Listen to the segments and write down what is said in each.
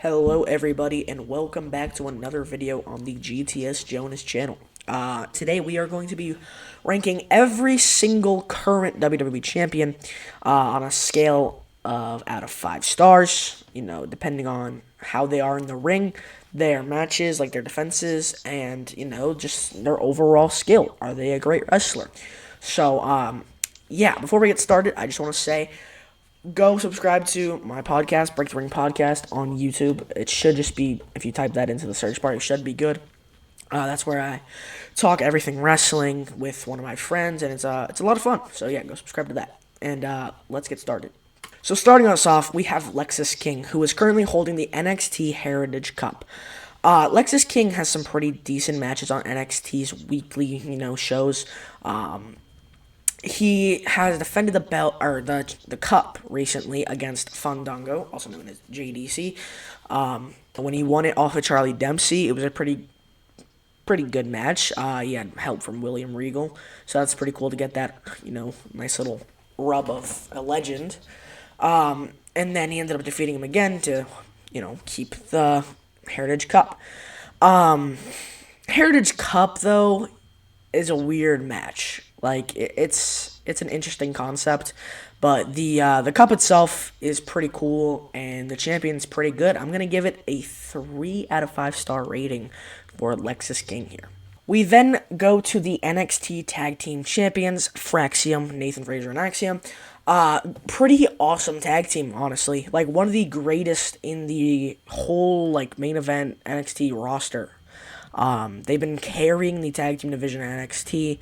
Hello everybody and welcome back to another video on the GTS Jonas channel. Today we are going to be ranking every single current WWE champion on a scale of out of 5 stars, depending on how they are in the ring, their matches, like their defenses, and, just their overall skill. Are they a great wrestler? So, yeah, before we get started, I just want to say go subscribe to my podcast, Break the Ring Podcast, on YouTube. It should just be, if you type that into the search bar, it should be good. That's where I talk everything wrestling with one of my friends, and it's a lot of fun. So yeah, go subscribe to that. And let's get started. So starting us off, we have Lexis King, who is currently holding the NXT Heritage Cup. Lexis King has some pretty decent matches on NXT's weekly, shows. He has defended the belt or the cup recently against Fandango, also known as JDC. When he won it off of Charlie Dempsey, it was a pretty good match. He had help from William Regal, so that's pretty cool to get that nice little rub of a legend. And then he ended up defeating him again to keep the Heritage Cup. Heritage Cup though is a weird match. Like it's an interesting concept, but the cup itself is pretty cool and the champion's pretty good. I'm gonna give it a 3 out of 5 star rating for Lexis King here. We then go to the NXT Tag Team Champions, Fraxium, Nathan Frazer and Axiom. Pretty awesome tag team, honestly. Like one of the greatest in the whole main event NXT roster. They've been carrying the tag team division at NXT,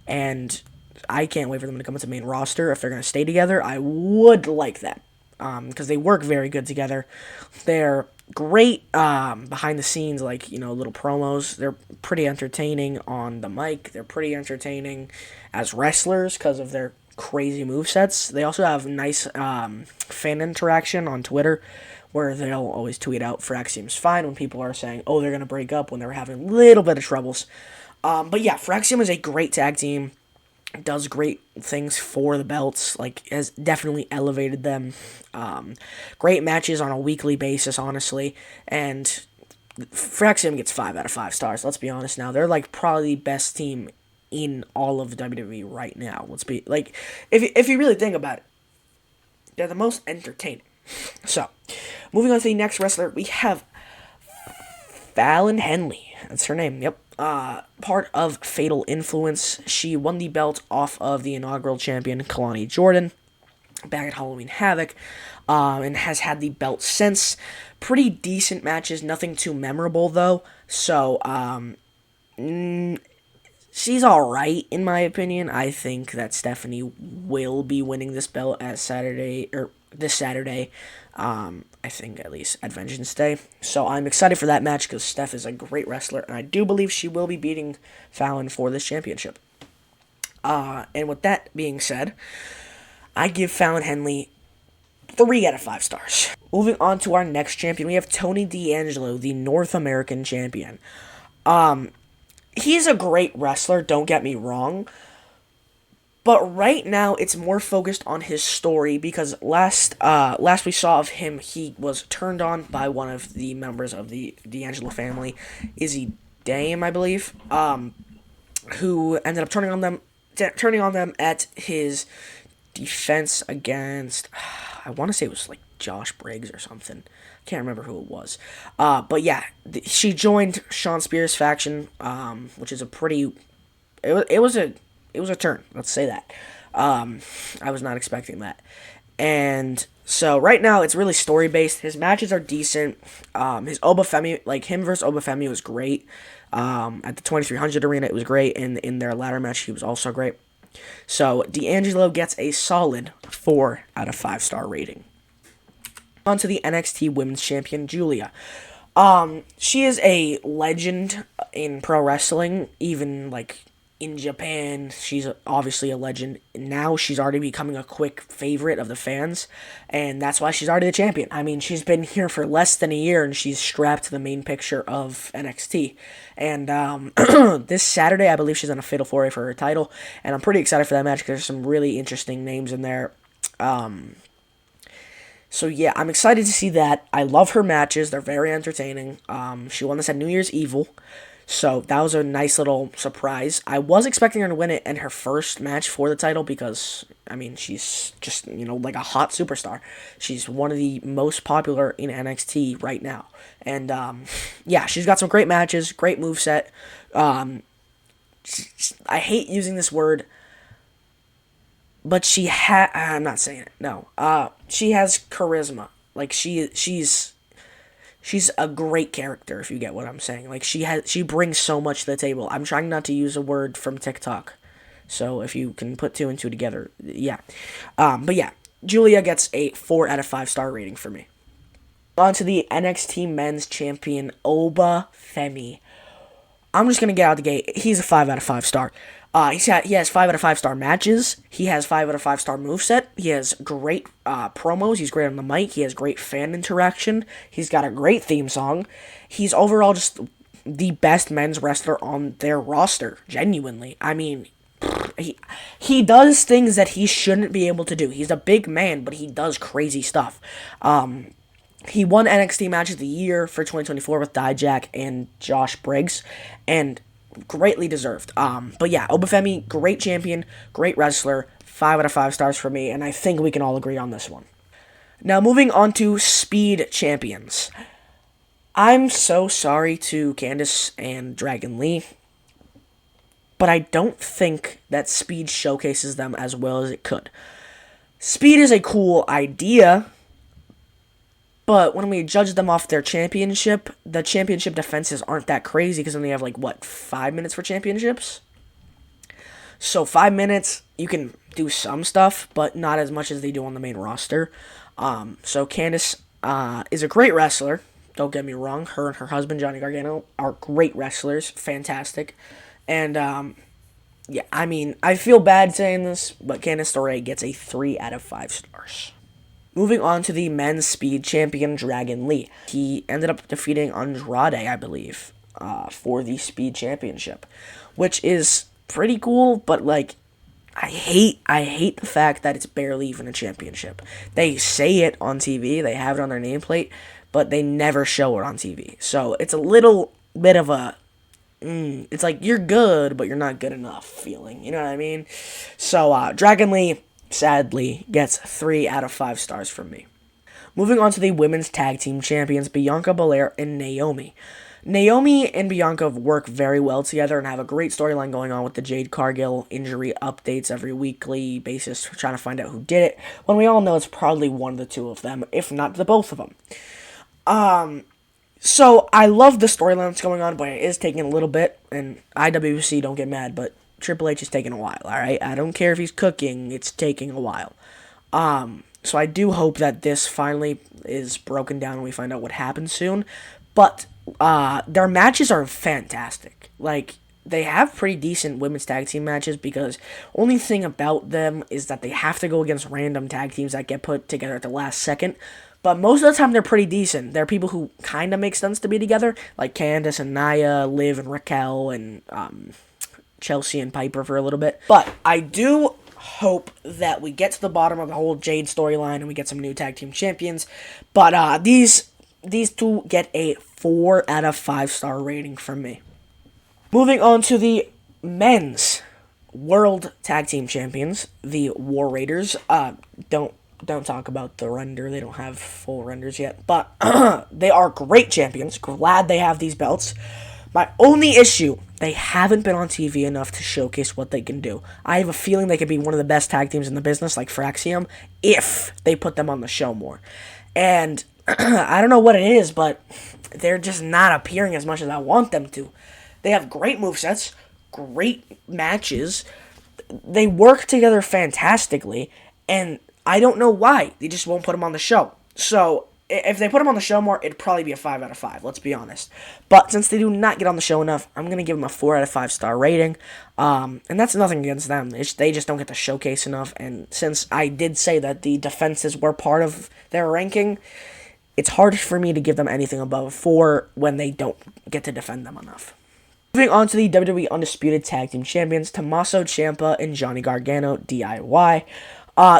and I can't wait for them to come into the main roster. If they're going to stay together, I would like that, because they work very good together. They're great behind the scenes, little promos. They're pretty entertaining on the mic. They're pretty entertaining as wrestlers because of their crazy movesets. They also have nice fan interaction on Twitter, where they'll always tweet out Fraxium's fine when people are saying, oh, they're going to break up when they're having a little bit of troubles. But yeah, Fraxium is a great tag team, does great things for the belts, has definitely elevated them. Great matches on a weekly basis, honestly, and Fraxium gets 5 out of 5 stars. Let's be honest now. They're probably the best team in all of WWE right now. If you really think about it, they're the most entertaining. So, moving on to the next wrestler, we have Fallon Henley. That's her name, yep. Part of Fatal Influence. She won the belt off of the inaugural champion, Kalani Jordan, back at Halloween Havoc, and has had the belt since. Pretty decent matches, nothing too memorable, though. So, she's alright, in my opinion. I think that Stephanie will be winning this belt this Saturday. I think at least at Vengeance Day. So I'm excited for that match because Steph is a great wrestler, and I do believe she will be beating Fallon for this championship. And with that being said, I give Fallon Henley 3 out of 5 stars. Moving on to our next champion, we have Tony D'Angelo, the North American champion. He's a great wrestler, don't get me wrong. But right now, it's more focused on his story because last we saw of him, he was turned on by one of the members of the D'Angelo family, Izzy Dame, I believe, who ended up turning on them at his defense against, I want to say it was Josh Briggs or something. Can't remember who it was. But yeah, she joined Sean Spears' faction, which is a pretty. It was a turn. Let's say that. I was not expecting that. And so right now it's really story based. His matches are decent. His Obafemi, him versus Obafemi was great. At the 2300 arena, it was great. And in their ladder match, he was also great. So D'Angelo gets a solid 4 out of 5 star rating. On to the NXT Women's Champion, Julia. She is a legend in pro wrestling, even in Japan. She's obviously a legend. Now she's already becoming a quick favorite of the fans, and that's why she's already the champion. I mean, she's been here for less than a year, and she's strapped to the main picture of NXT. And this Saturday, I believe she's on a fatal four-way for her title, and I'm pretty excited for that match because there's some really interesting names in there. So yeah, I'm excited to see that. I love her matches; they're very entertaining. She won this at New Year's Evil, so that was a nice little surprise. I was expecting her to win it in her first match for the title because I mean she's just like a hot superstar. She's one of the most popular in NXT right now, and yeah, she's got some great matches, great moveset. Um, I hate using this word, but I'm not saying it. No. She has charisma. Like she's a great character if you get what I'm saying. Like she brings so much to the table. I'm trying not to use a word from TikTok. So if you can put two and two together, yeah. But yeah, Julia gets a 4 out of 5 star rating for me. On to the NXT Men's Champion Oba Femi. I'm just gonna get out the gate. He's a 5 out of 5 star. He has 5 out of 5 star matches. He has 5 out of 5 star moveset. He has great promos. He's great on the mic. He has great fan interaction. He's got a great theme song. He's overall just the best men's wrestler on their roster. Genuinely, I mean, he does things that he shouldn't be able to do. He's a big man, but he does crazy stuff. He won NXT Match of the Year for 2024 with Dijak and Josh Briggs, and greatly deserved. But yeah, Obafemi, great champion, great wrestler, 5 out of 5 stars for me, and I think we can all agree on this one. Now, moving on to Speed Champions. I'm so sorry to Candice and Dragon Lee, but I don't think that Speed showcases them as well as it could. Speed is a cool idea, but when we judge them off their championship, the championship defenses aren't that crazy because then they have 5 minutes for championships? So 5 minutes, you can do some stuff, but not as much as they do on the main roster. So Candice is a great wrestler. Don't get me wrong. Her and her husband, Johnny Gargano, are great wrestlers. Fantastic. And, yeah, I mean, I feel bad saying this, but Candice LeRae gets a 3 out of 5 stars. Moving on to the men's speed champion, Dragon Lee. He ended up defeating Andrade, I believe, for the speed championship, which is pretty cool, but, I hate the fact that it's barely even a championship. They say it on TV, they have it on their nameplate, but they never show it on TV. So it's a little bit of a, it's like you're good, but you're not good enough feeling. You know what I mean? So Dragon Lee, sadly, gets 3 out of 5 stars from me. Moving on to the women's tag team champions, Bianca Belair and Naomi. Naomi and Bianca work very well together and have a great storyline going on with the Jade Cargill injury updates every weekly basis, trying to find out who did it, when we all know it's probably one of the two of them, if not the both of them. So I love the storyline that's going on, but it is taking a little bit, and IWC, don't get mad, but Triple H is taking a while, alright? I don't care if he's cooking, it's taking a while. So I do hope that this finally is broken down and we find out what happens soon. But their matches are fantastic. They have pretty decent women's tag team matches because only thing about them is that they have to go against random tag teams that get put together at the last second. But most of the time, they're pretty decent. They're people who kind of make sense to be together, like Candice and Nia, Liv and Raquel, and Chelsea and Piper for a little bit. But I do hope that we get to the bottom of the whole Jade storyline and we get some new tag team champions. But these two get a 4 out of 5 star rating from me. Moving on to the men's World Tag Team Champions, the War Raiders. Don't talk about the render. They don't have full renders yet. But they are great champions. Glad they have these belts. My only issue, they haven't been on TV enough to showcase what they can do. I have a feeling they could be one of the best tag teams in the business, like Fraxium, if they put them on the show more. And I don't know what it is, but they're just not appearing as much as I want them to. They have great movesets, great matches. They work together fantastically, and I don't know why. They just won't put them on the show. So if they put them on the show more, it'd probably be a 5 out of 5, let's be honest. But since they do not get on the show enough, I'm going to give them a 4 out of 5 star rating. And that's nothing against them. They just don't get to showcase enough. And since I did say that the defenses were part of their ranking, it's hard for me to give them anything above 4 when they don't get to defend them enough. Moving on to the WWE Undisputed Tag Team Champions, Tommaso Ciampa and Johnny Gargano, DIY.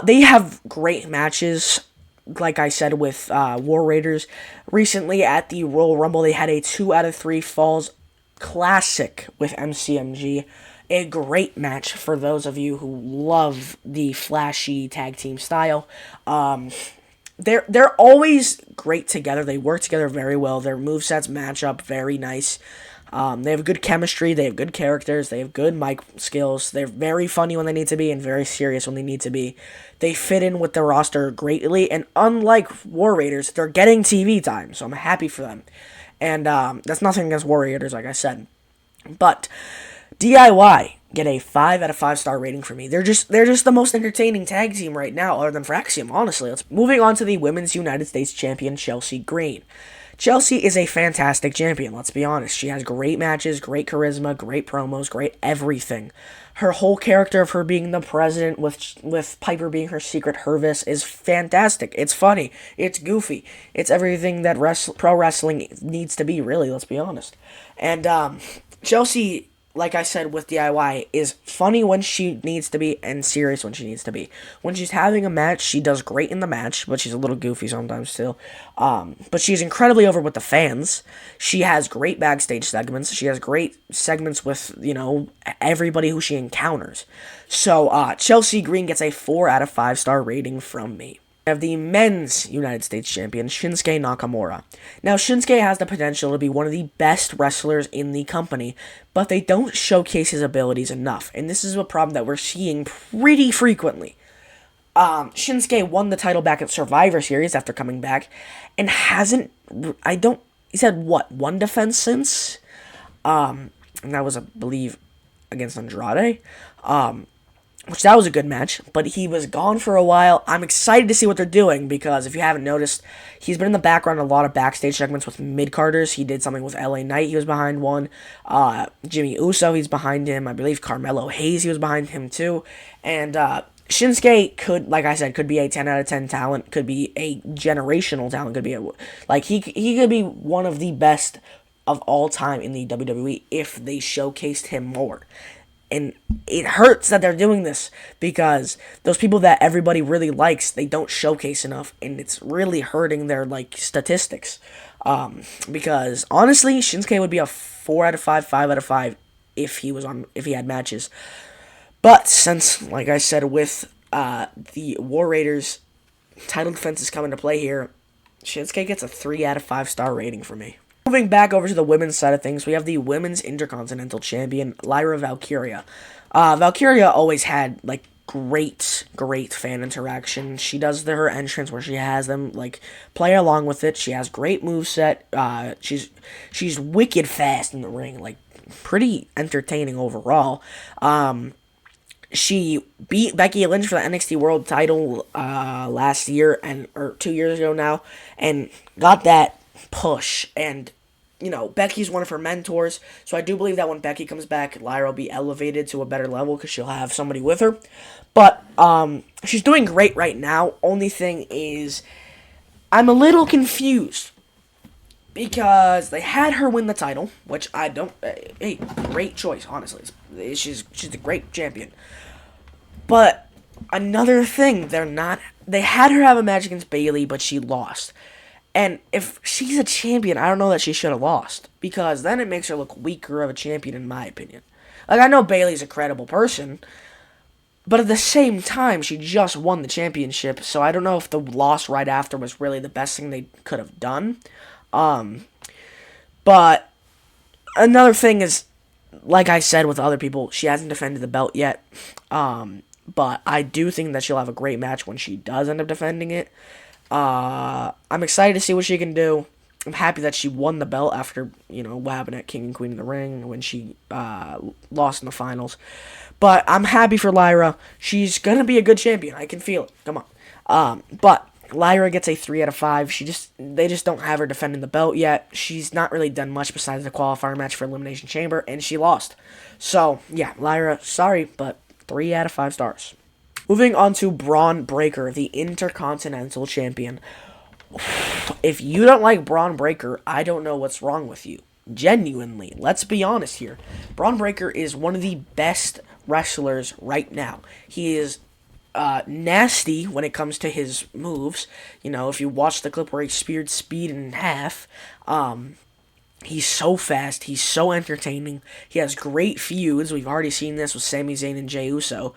They have great matches. like I said with War Raiders, recently at the Royal Rumble, they had a 2 out of 3 falls classic with MCMG. A great match for those of you who love the flashy tag team style. They're always great together. They work together very well. Their movesets match up very nice. They have good chemistry. They have good characters. They have good mic skills. They're very funny when they need to be and very serious when they need to be. They fit in with the roster greatly. And unlike War Raiders, they're getting TV time. So I'm happy for them. And that's nothing against War Raiders, like I said. But DIY get a 5 out of 5 star rating for me. They're just the most entertaining tag team right now, other than Fraxium, honestly. Moving on to the Women's United States Champion, Chelsea Green. Chelsea is a fantastic champion, let's be honest. She has great matches, great charisma, great promos, great everything. Her whole character of her being the president with Piper being her secret Hervis is fantastic. It's funny. It's goofy. It's everything that pro wrestling needs to be, really, let's be honest. And Chelsea, like I said with DIY, is funny when she needs to be and serious when she needs to be. When she's having a match, she does great in the match, but she's a little goofy sometimes still. But she's incredibly over with the fans. She has great backstage segments. She has great segments with, everybody who she encounters. So, Chelsea Green gets a 4 out of 5 star rating from me. We have the men's United States champion, Shinsuke Nakamura. Now, Shinsuke has the potential to be one of the best wrestlers in the company, but they don't showcase his abilities enough, and this is a problem that we're seeing pretty frequently. Shinsuke won the title back at Survivor Series after coming back, and he's had, one defense since? And that was, I believe, against Andrade. Which that was a good match, but he was gone for a while. I'm excited to see what they're doing because if you haven't noticed, he's been in the background in a lot of backstage segments with mid-carders. He did something with LA Knight, he was behind one. Jimmy Uso, he's behind him. I believe Carmelo Hayes, he was behind him too. And Shinsuke could, like I said, could be a 10 out of 10 talent, could be a generational talent, he could be one of the best of all time in the WWE if they showcased him more. And it hurts that they're doing this because those people that everybody really likes, they don't showcase enough, and it's really hurting their statistics. Because honestly, Shinsuke would be a 4 out of 5, 5 out of 5 if he had matches. But since, like I said, with the War Raiders title defense is coming to play here, Shinsuke gets a 3 out of 5 star rating for me. Moving back over to the women's side of things, we have the Women's Intercontinental Champion, Lyra Valkyria. Valkyria always had, great fan interaction. She does her entrance where she has them, play along with it. She has great moveset. She's wicked fast in the ring, pretty entertaining overall. She beat Becky Lynch for the NXT World title last year, or 2 years ago now, and got that push. And Becky's one of her mentors, so I do believe that when Becky comes back, Lyra will be elevated to a better level because she'll have somebody with her. But she's doing great right now. Only thing is, I'm a little confused because they had her win the title, which I don't. Hey, great choice, honestly. She's a great champion. But another thing, they had her have a match against Bayley, but she lost. And if she's a champion, I don't know that she should have lost, because then it makes her look weaker of a champion, in my opinion. I know Bayley's a credible person, but at the same time, she just won the championship, so I don't know if the loss right after was really the best thing they could have done. But another thing is, like I said with other people, she hasn't defended the belt yet. But I do think that she'll have a great match when she does end up defending it. I'm excited to see what she can do. I'm happy that she won the belt after, what happened at King and Queen of the Ring when she lost in the finals. But I'm happy for Lyra. She's going to be a good champion. I can feel it. Come on. But Lyra gets a 3 out of 5. They just don't have her defending the belt yet. She's not really done much besides the qualifier match for Elimination Chamber, and she lost. So, yeah, Lyra, sorry, but 3 out of 5 stars. Moving on to Braun Breaker, the Intercontinental Champion. If you don't like Braun Breaker, I don't know what's wrong with you. Genuinely, let's be honest here. Braun Breaker is one of the best wrestlers right now. He is nasty when it comes to his moves. You know, if you watch the clip where he speared Speed in half, he's so fast. He's so entertaining. He has great feuds. We've already seen this with Sami Zayn and Jey Uso.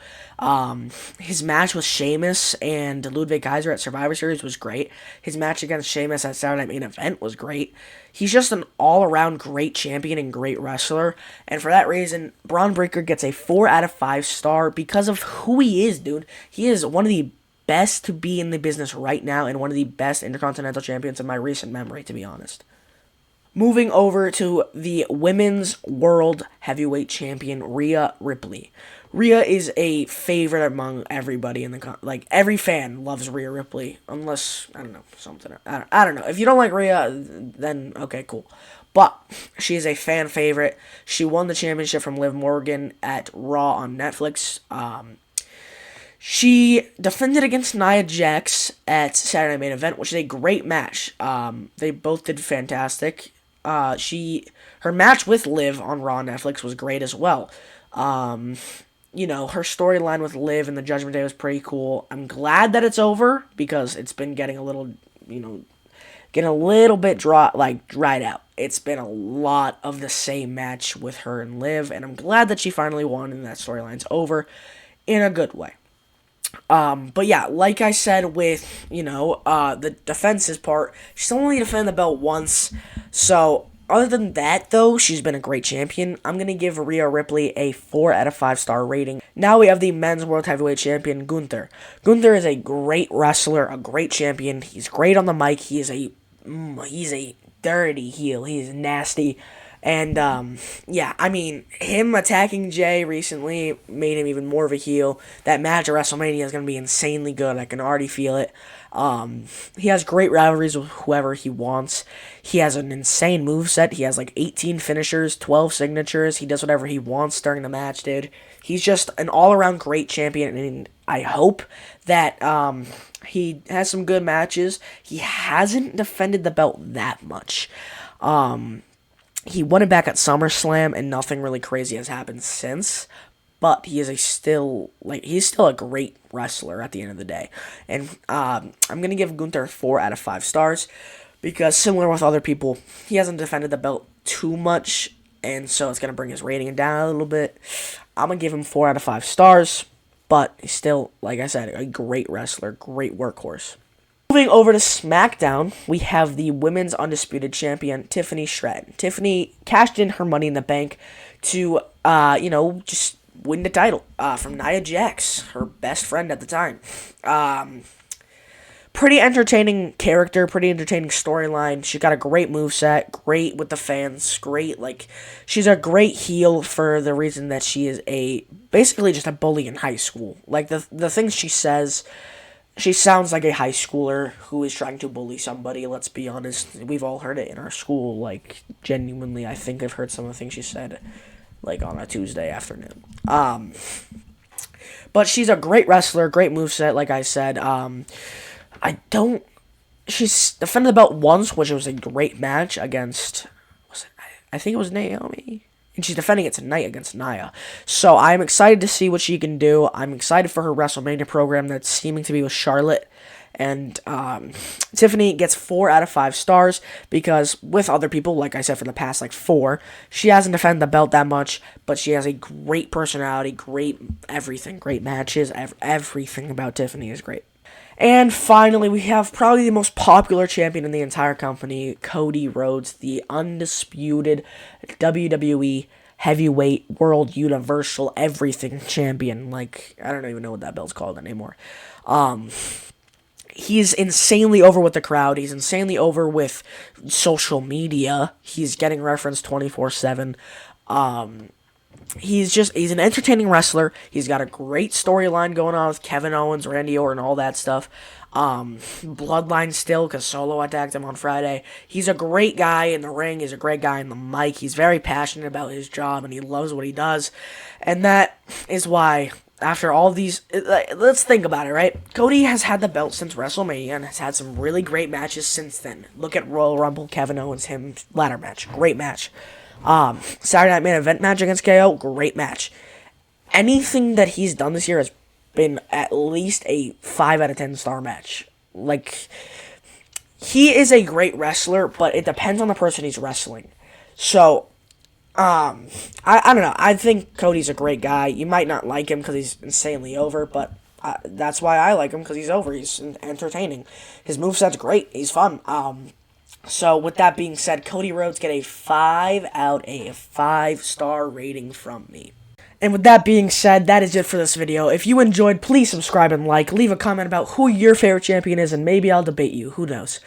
His match with Sheamus and Ludwig Kaiser at Survivor Series was great. His match against Sheamus at Saturday Night Main Event was great. He's just an all-around great champion and great wrestler. And for that reason, Braun Breaker gets a 4 out of 5 star because of who he is, dude. He is one of the best to be in the business right now and one of the best Intercontinental Champions in my recent memory, to be honest. Moving over to the Women's World Heavyweight Champion, Rhea Ripley. Rhea is a favorite among everybody in the every fan loves Rhea Ripley, unless I don't know something. I don't know. If you don't like Rhea, then okay, cool. But she is a fan favorite. She won the championship from Liv Morgan at Raw on Netflix. She defended against Nia Jax at Saturday Night Main Event, which is a great match. They both did fantastic. Her match with Liv on Raw Netflix was great as well. You know, her storyline with Liv and the Judgment Day was pretty cool. I'm glad that it's over because it's been getting a little, getting a little bit dried out. It's been a lot of the same match with her and Liv, and I'm glad that she finally won and that storyline's over in a good way. But yeah, like I said with, the defenses part, she's only defended the belt once. So, other than that, though, she's been a great champion. I'm going to give Rhea Ripley a 4 out of 5 star rating. Now we have the Men's World Heavyweight Champion, Gunther. Gunther is a great wrestler, a great champion. He's great on the mic. He's a dirty heel. He's nasty. And, him attacking Jay recently made him even more of a heel. That match at WrestleMania is going to be insanely good. I can already feel it. He has great rivalries with whoever he wants. He has an insane moveset. He has 18 finishers, 12 signatures. He does whatever he wants during the match, dude. He's just an all-around great champion, and I hope that he has some good matches. He hasn't defended the belt that much. He won it back at SummerSlam, and nothing really crazy has happened since. But he is still a great wrestler at the end of the day. And I'm going to give Gunther 4 out of 5 stars. Because similar with other people, he hasn't defended the belt too much. And so it's going to bring his rating down a little bit. I'm going to give him 4 out of 5 stars. But he's still, like I said, a great wrestler, great workhorse. Moving over to SmackDown, we have the Women's Undisputed Champion, Tiffany Stratton. Tiffany cashed in her Money in the Bank to, just win the title from Nia Jax, her best friend at the time. Pretty entertaining character, pretty entertaining storyline. She got a great moveset, great with the fans, great, she's a great heel for the reason that she is basically just a bully in high school. The things she says, she sounds like a high schooler who is trying to bully somebody, let's be honest. We've all heard it in our school, genuinely, I think I've heard some of the things she said, on a Tuesday afternoon. But she's a great wrestler, great moveset, like I said. She's defended the belt once, which was a great match against, I think it was Naomi? And she's defending it tonight against Nia. So I'm excited to see what she can do. I'm excited for her WrestleMania program that's seeming to be with Charlotte. And Tiffany gets 4 out of 5 stars because with other people, like I said, for the past 4, she hasn't defended the belt that much, but she has a great personality, great everything, great matches. Everything about Tiffany is great. And finally, we have probably the most popular champion in the entire company, Cody Rhodes, the undisputed WWE Heavyweight World Universal Everything Champion. I don't even know what that belt's called anymore. He's insanely over with the crowd. He's insanely over with social media. He's getting referenced 24/7. He's an entertaining wrestler. He's got a great storyline going on with Kevin Owens, Randy Orton, all that stuff. Bloodline still, because Solo attacked him on Friday. He's a great guy in the ring. He's a great guy in the mic. He's very passionate about his job, and he loves what he does. And that is why, after all these, let's think about it, right? Cody has had the belt since WrestleMania and has had some really great matches since then. Look at Royal Rumble, Kevin Owens, him, ladder match. Great match. Saturday Night Main Event match against KO, great match. Anything that he's done this year has been at least a 5 out of 10 star match. Like, he is a great wrestler, but it depends on the person he's wrestling. So, I don't know. I think Cody's a great guy. You might not like him because he's insanely over, but that's why I like him, because he's over. He's entertaining. His moveset's great. He's fun. So with that being said, Cody Rhodes get a 5 out of a 5-star rating from me. And with that being said, that is it for this video. If you enjoyed, please subscribe and like. Leave a comment about who your favorite champion is, and maybe I'll debate you. Who knows?